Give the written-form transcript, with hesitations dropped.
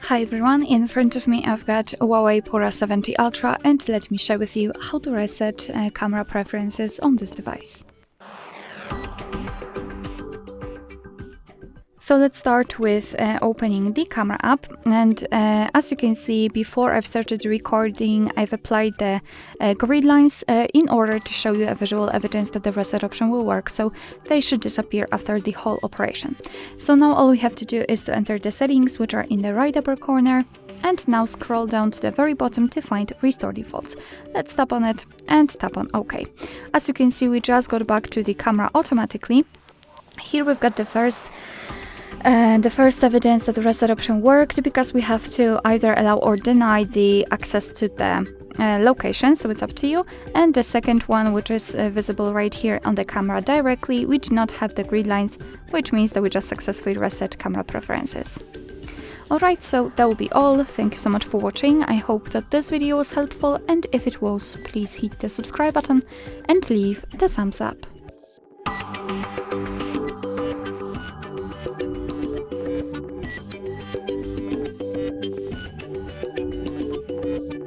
Hi everyone, in front of me I've got HUAWEI Pura 70 Ultra and let me share with you how to reset camera preferences on this device. So let's start with opening the camera app, and as you can see, before I've started recording, I've applied the grid lines in order to show you a visual evidence that the reset option will work, so they should disappear after the whole operation. So now all we have to do is to enter the settings, which are in the right upper corner, and now scroll down to the very bottom to find Restore Defaults. Let's tap on it and tap on OK. As you can see, we just got back to the camera automatically. Here we've got the first evidence that the reset option worked, because we have to either allow or deny the access to the location, so it's up to you. And the second one, which is visible right here on the camera directly, we do not have the grid lines, which means that we just successfully reset camera preferences. Alright, so that will be all. Thank you so much for watching. I hope that this video was helpful, and if it was, please hit the subscribe button and leave the thumbs up.